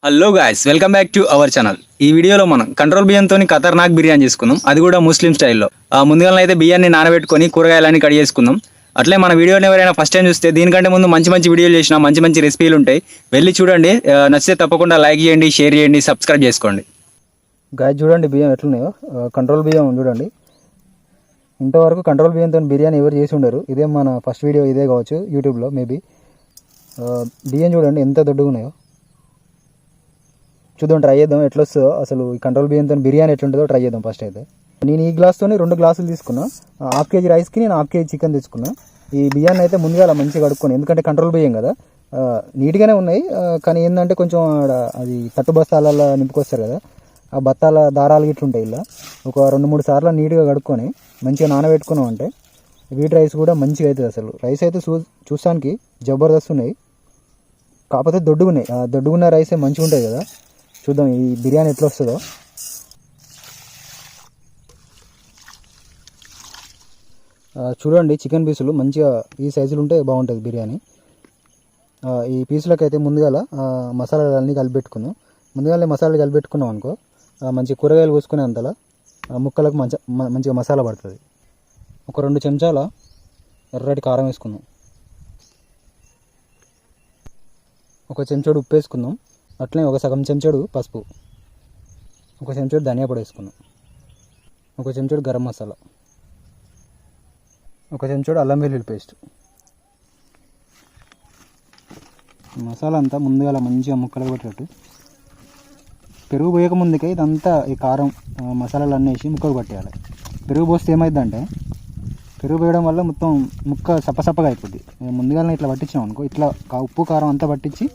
Hello guys, welcome back to our channel. ఈ వీడియోలో మనం కంట్రోల్ బియ్యంతో ఖతర్నాక్ బిర్యానీ చేసుకుందాం, అది కూడా ముస్లిం స్టైల్లో. ముందుగా అయితే బియ్యాన్ని నానబెట్టుకొని కూరగాయలన్నీ కట్ చేసుకుందాం. అట్లే మన వీడియోని ఎవరైనా ఫస్ట్ టైం చూస్తే దీనికంటే ముందు మంచి మంచి వీడియోలు చేసిన మంచి మంచి రెసిపీలు ఉంటాయి, వెళ్ళి చూడండి. నచ్చితే తప్పకుండా లైక్ చేయండి, షేర్ చేయండి, సబ్స్క్రైబ్ చేసుకోండి. గాయ చూడండి బియ్యం ఎట్లున్నాయో. కంట్రోల్ బియ్యం చూడండి. ఇంతవరకు కంట్రోల్ బియ్యంతో బిర్యానీ ఎవరు చేసి ఉండరు. ఇదే మన ఫస్ట్ వీడియో ఇదే కావచ్చు యూట్యూబ్లో మేబీ. బియ్యం చూడండి ఎంత దొడ్డుగా ఉన్నాయో. చూద్దాం, ట్రై చేద్దాం ఎట్లా వస్తుందో. అసలు ఈ కంట్రోల్ బియ్యంతో బిర్యానీ ఎట్లుంటుందో ట్రై చేద్దాం. ఫస్ట్ అయితే నేను ఈ గ్లాస్తో 2 గ్లాసులు తీసుకున్నా. హాఫ్ కేజీ రైస్కి నేను హాఫ్ కేజీ చికెన్ తీసుకున్నా. ఈ బియ్యాన్ని అయితే ముందుగా అలా మంచిగా కడుక్కొని, ఎందుకంటే కంట్రోల్ బియ్యం కదా, నీట్గానే ఉన్నాయి. కానీ ఏంటంటే కొంచెం అది తట్టు బస్తాలలో నింపుకొస్తారు కదా, ఆ బత్తాల దారాలు ఇట్లుంటాయి. ఇలా ఒక 2-3 సార్లు నీట్గా కడుక్కొని మంచిగా నానబెట్టుకున్నాం అంటే వీటి రైస్ కూడా మంచిగా అవుతుంది. అసలు రైస్ అయితే చూస్తానికి జబర్దస్త్ ఉన్నాయి, కాకపోతే దొడ్డుగా ఉన్నాయి. ఆ దొడ్డుగున్న రైసే మంచిగా ఉంటుంది కదా. చూద్దాం ఈ బిర్యానీ ఎట్లా వస్తుందో. చూడండి చికెన్ పీసులు మంచిగా ఈ సైజులు ఉంటే బాగుంటుంది బిర్యానీ. ఈ పీసులకైతే ముందుగా మసాలాలన్నీ కలిపెట్టుకుందాం. ముందుగానే మసాలాలు కలిపెట్టుకున్నాం అనుకో, మంచి కూరగాయలు కోసుకునే అంతలా ముక్కలకు మంచిగా మసాలా పడుతుంది. ఒక 2 చెంచాల ఎర్రటి కారం వేసుకుందాం. ఒక చెంచాడు ఉప్పు వేసుకుందాం. అట్లనే ఒక సగం చెంచాడు పసుపు, ఒక చెంచాడు ధనియా పొడి వేసుకుందాం, ఒక చెంచాడు గరం మసాలా, ఒక చెంచాడు అల్లం వెల్లుల్లి పేస్ట్. మసాలా అంతా ముందుగా మంచిగా ముక్కలు పట్టేటట్టు. పెరుగు పోయక ముందుకే ఇదంతా ఈ కారం మసాలాలు అన్నీ వేసి ముక్కలు పట్టేయాలి. పెరుగు పోస్తే ఏమైందంటే, పెరుగు పోయడం వల్ల మొత్తం ముక్క సప్పసప్పగా అయిపోద్ది. ముందుగానే ఇట్లా పట్టించాం అనుకో, ఇట్లా ఉప్పు కారం అంతా పట్టించి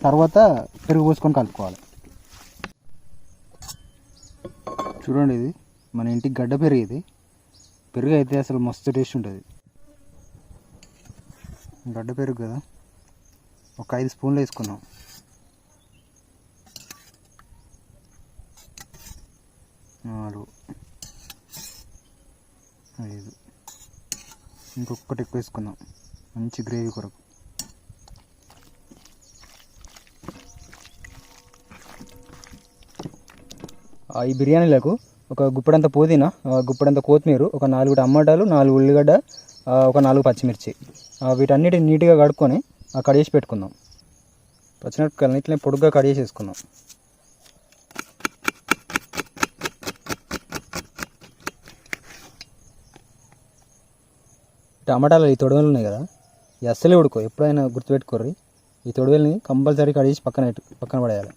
తర్వాత పెరుగు పోసుకొని కలుపుకోవాలి. చూడండి, ఇది మన ఇంటికి గడ్డ పెరుగు. ఇది పెరుగు అయితే అసలు మస్తు టేస్ట్ ఉంటుంది. గడ్డ పెరుగు కదా, ఒక 5 స్పూన్లు వేసుకున్నాం. నాలుగు 5, ఇంకొకటి ఎక్కువ వేసుకుందాం మంచి గ్రేవీ కొరకు. ఈ బిర్యానీలకు ఒక గుప్పెడంత పుదీనా, గుప్పెడంత కొత్తిమీర, ఒక 4 టమాటాలు, 4 ఉల్లిగడ్డ, ఒక 4 పచ్చిమిర్చి, వీటన్నిటిని నీట్గా కడుక్కొని కడిగేసి పెట్టుకుందాం. పచ్చిమిరపకాయలని ఇట్లా పొడుగ్గా కడిగేసి వేసుకుందాం. టమాటాలు ఈ తొడవలు ఉన్నాయి కదా, ఈ అస్సలే ఉడుకో, ఎప్పుడైనా గుర్తుపెట్టుకోర్రి. ఈ తొడవల్ని కంపల్సరీ కడిగేసి పక్కన పడేయాలి.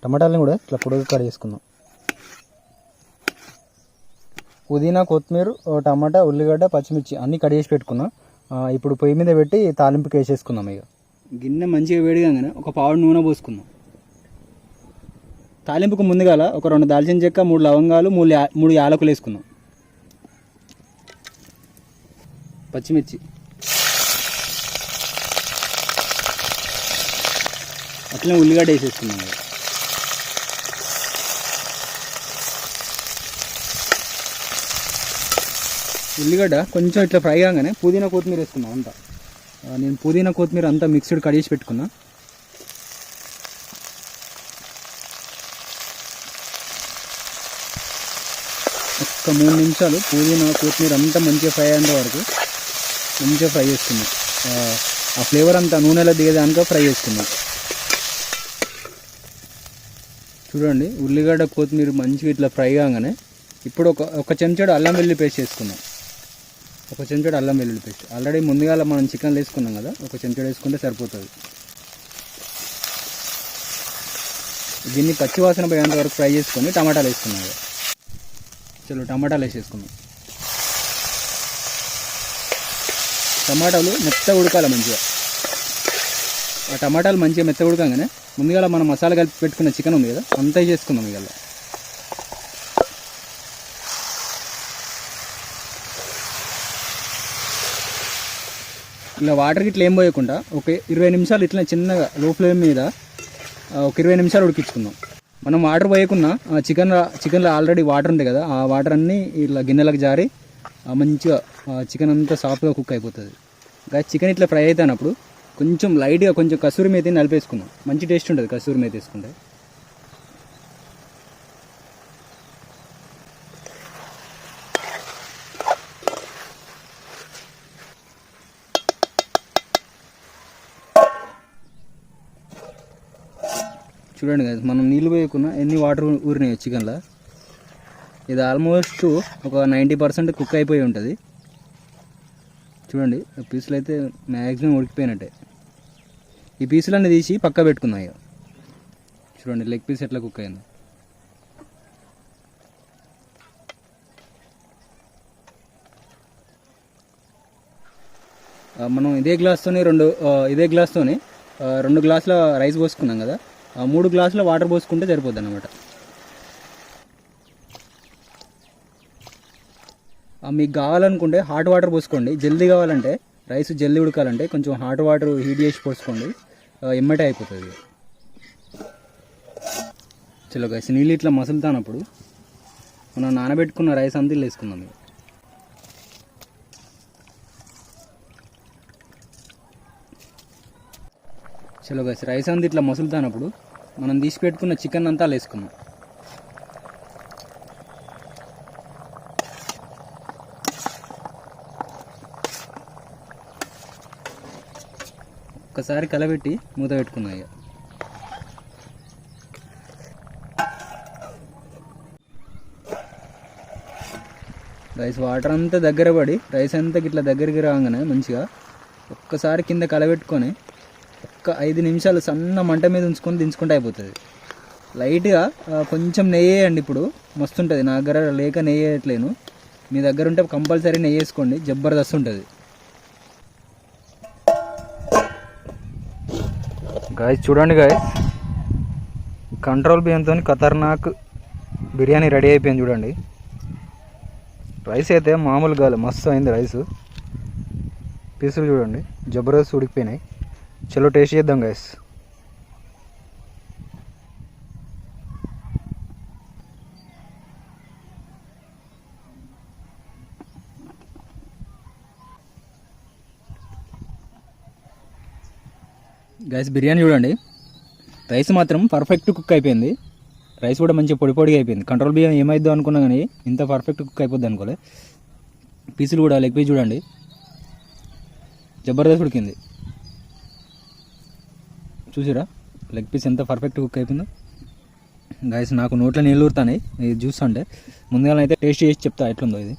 టమాటాలని కూడా ఇట్లా పొడుగ్గా కడిగేసుకుందాం. పుదీనా, కొత్తిమీర, టమాటా, ఉల్లిగడ్డ, పచ్చిమిర్చి అన్నీ కడిగేసి పెట్టుకుందాం. ఇప్పుడు పొయ్యి మీద పెట్టి తాలింపుకి వేసేసుకుందాం. ఇక గిన్నె మంచిగా వేడిగానే ఒక పావు నూనె పోసుకుందాం. తాలింపుకు ముందుగా ఒక 2 దాల్చిన చెక్క, 3 లవంగాలు, 3 యాలకులు వేసుకుందాం. పచ్చిమిర్చి, అట్లనే ఉల్లిగడ్డ వేసేసుకుందాం. ఉల్లిగడ్డ కొంచెం ఇట్లా ఫ్రై కాగానే పుదీనా, కొత్తిమీర వేసుకుందాం. అంతా నేను పుదీనా, కొత్తిమీర అంతా మిక్స్డ్ కడిగేసి పెట్టుకున్నా. ఒక 3 నిమిషాలు పుదీనా, కొత్తిమీర అంతా మంచిగా ఫ్రై అయ్యేంత వరకు మంచిగా ఫ్రై చేసుకుందాం. ఆ ఫ్లేవర్ అంతా నూనెలో దిగేదానిక ఫ్రై చేసుకుందాం. చూడండి, ఉల్లిగడ్డ, కొత్తిమీర మంచిగా ఇట్లా ఫ్రై కాగానే ఇప్పుడు ఒక చెంచాడు అల్లం వెల్లుల్లి పేస్ట్ వేసుకుందాం. ఒక చెంచాడు అల్లం వెల్లుల్లి పేస్ట్ ఆల్రెడీ ముందుగా మనం చికెన్ వేసుకున్నాం కదా, ఒక చెంచాడు వేసుకుంటే సరిపోతుంది. దీన్ని పచ్చివాసన పోయేంత వరకు ఫ్రై చేసుకొని టమాటాలు వేసుకున్నాం. చలో టమాటాలు వేసేసుకుందాం. టమాటాలు మెత్తగా ఉడకాలి మంచిగా. ఆ టమాటాలు మంచిగా మెత్తగా ఉడకగానే ముందుగా మనం మసాలా కలిపి పెట్టుకున్న చికెన్ ఉంది కదా, అంతా చేసుకుందాం. ఇవాళ ఇలా వాటర్కి ఇట్లా ఏం పోయకుండా ఒక 20 నిమిషాలు ఇట్లా చిన్నగా లో ఫ్లేమ్ మీద ఒక 20 నిమిషాలు ఉడికించుకుందాం. మనం వాటర్ పోయకున్నా చికెన్లో ఆల్రెడీ వాటర్ ఉంది కదా, ఆ వాటర్ అన్నీ ఇట్లా గిన్నెలకు జారి మంచిగా చికెన్ అంతా సాఫ్ట్గా కుక్ అయిపోతుంది. చికెన్ ఇట్లా ఫ్రై అవుతున్నప్పుడు కొంచెం లైట్గా కొంచెం కసూరి మేతి నలిపేసుకుందాం. మంచి టేస్ట్ ఉంటుంది కసూరి మేతి వేసుకుంటే. చూడండి కదా, మనం నీళ్ళు పోయకున్నా ఎన్ని వాటర్ ఊరినాయి చికెన్లో. ఇది ఆల్మోస్ట్ ఒక 90% కుక్ అయిపోయి ఉంటుంది. చూడండి పీసులు అయితే మ్యాక్సిమం ఉడికిపోయినట్టే. ఈ పీసులన్నీ తీసి పక్క పెట్టుకుందాం. ఇక చూడండి లెగ్ పీస్ ఎట్లా కుక్ అయింది. మనం ఇదే గ్లాస్తోని రెండు గ్లాసుల రైస్ పోసుకున్నాం కదా, 3 గ్లాసుల వాటర్ పోసుకుంటే సరిపోద్ది అన్నమాట. మీకు కావాలనుకుంటే హాట్ వాటర్ పోసుకోండి. జల్దీ కావాలంటే రైస్ జల్దీ ఉడకాలంటే కొంచెం హాట్ వాటర్ హీట్ చేసి పోసుకోండి, ఎమ్మటే అయిపోతుంది. చలో గైస్, నీళ్ళు ఇట్లా మసులుతానప్పుడు మనం నానబెట్టుకున్న రైస్ అంతా వేసుకుందాం. చలో గైస్, రైస్ అంతా ఇట్లా మసులుతానప్పుడు మనం తీసి పెట్టుకున్న చికెన్ అంతా వేసుకుందాం. ఒక్కసారి కలబెట్టి మూత పెట్టుకుందాం. ఇక రైస్ వాటర్ అంతా దగ్గర పడి రైస్ అంతా ఇట్లా దగ్గరికి రాగానే మంచిగా ఒక్కసారి కింద కలబెట్టుకొని ఒక్క 5 నిమిషాలు సన్న మంట మీద ఉంచుకొని దించుకుంటే అయిపోతుంది. లైట్గా కొంచెం నెయ్యి వేయండి. ఇప్పుడు మస్తు ఉంటుంది. నా దగ్గర లేక నెయ్యి వేయట్లేను, మీ దగ్గర ఉంటే కంపల్సరీ నెయ్యి వేసుకోండి, జబర్దస్త్ ఉంటుంది. గాయస్ చూడండి గాయస్, కంట్రోల్ బియ్యంతో ఖతర్నాక్ బిర్యానీ రెడీ అయిపోయింది. చూడండి రైస్ అయితే మామూలు కాదు, మస్తు అయింది రైస్. పీసులు చూడండి జబర్దస్త్ ఉడికిపోయినాయి. చలో టేస్ట్ చేద్దాం గైస్. గైస్ బిర్యానీ చూడండి, రైస్ మాత్రం పర్ఫెక్ట్ కుక్ అయిపోయింది. రైస్ కూడా మంచిగా పొడి పొడిగా అయిపోయింది. కంట్రోల్ బియ్యం ఏమైద్దో అనుకున్నా కానీ ఇంత పర్ఫెక్ట్ కుక్ అయిపోద్ది అనుకోలే. పీసులు కూడా లెగ్ పీస్ చూడండి జబర్దస్త్ ఉడికింది. చూసిరా లెగ్ పీస్ ఎంత పర్ఫెక్ట్ కుక్ అయిపోయిందో. గైస్ నాకు నోట్లో నీళ్ళు ఊరుతాయి ఇది చూస్తుంటే. ముందుగా అయితే టేస్ట్ చేసి చెప్తా ఎట్లుందో ఇది.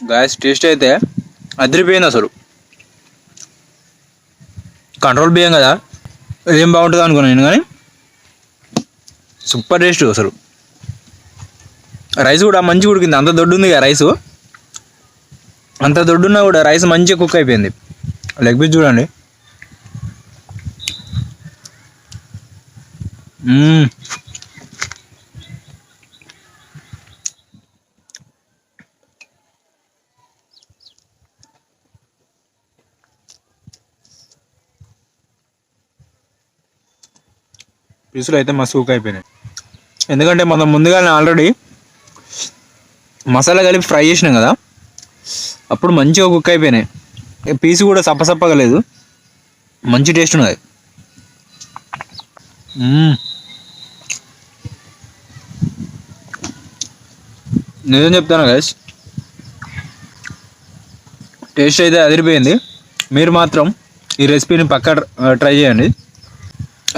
గాయస్ టేస్ట్ అయితే అదిరిపోయింది అసలు. కంట్రోల్ బియ్యం కదా, ఏం బాగుంటుంది అనుకున్నాను నేను, కానీ సూపర్ టేస్ట్ అసలు. రైస్ కూడా మంచిగా ఉడికింది. అంత దొడ్డు ఉంది కదా రైసు, అంత దొడ్డున్నా కూడా రైస్ మంచిగా కుక్ అయిపోయింది. లెగ్ పీస్ చూడండి. పీసులు అయితే మస్తు కుక్ అయిపోయినాయి. ఎందుకంటే మనం ముందుగానే ఆల్రెడీ మసాలా కలిపి ఫ్రై చేసినాం కదా, అప్పుడు మంచిగా కుక్ అయిపోయినాయి. పీసు కూడా సప్పసప్పగా లేదు, మంచి టేస్ట్ ఉన్నది. నిజం చెప్తాను గైస్, టేస్ట్ అయితే అదిరిపోయింది. మీరు మాత్రం ఈ రెసిపీని పక్కా ట్రై చేయండి.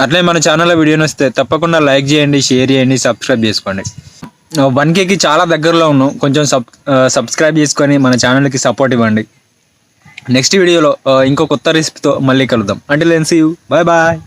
అట్లే మన ఛానల్లో వీడియో వస్తే తప్పకుండా లైక్ చేయండి, షేర్ చేయండి, సబ్స్క్రైబ్ చేసుకోండి. 1Kకి చాలా దగ్గరలో ఉన్నాం. కొంచెం సబ్స్క్రైబ్ చేసుకొని మన ఛానల్కి సపోర్ట్ ఇవ్వండి. నెక్స్ట్ వీడియోలో ఇంకో కొత్త రెసిపీతో మళ్ళీ కలుద్దాం. Until then see you, bye bye.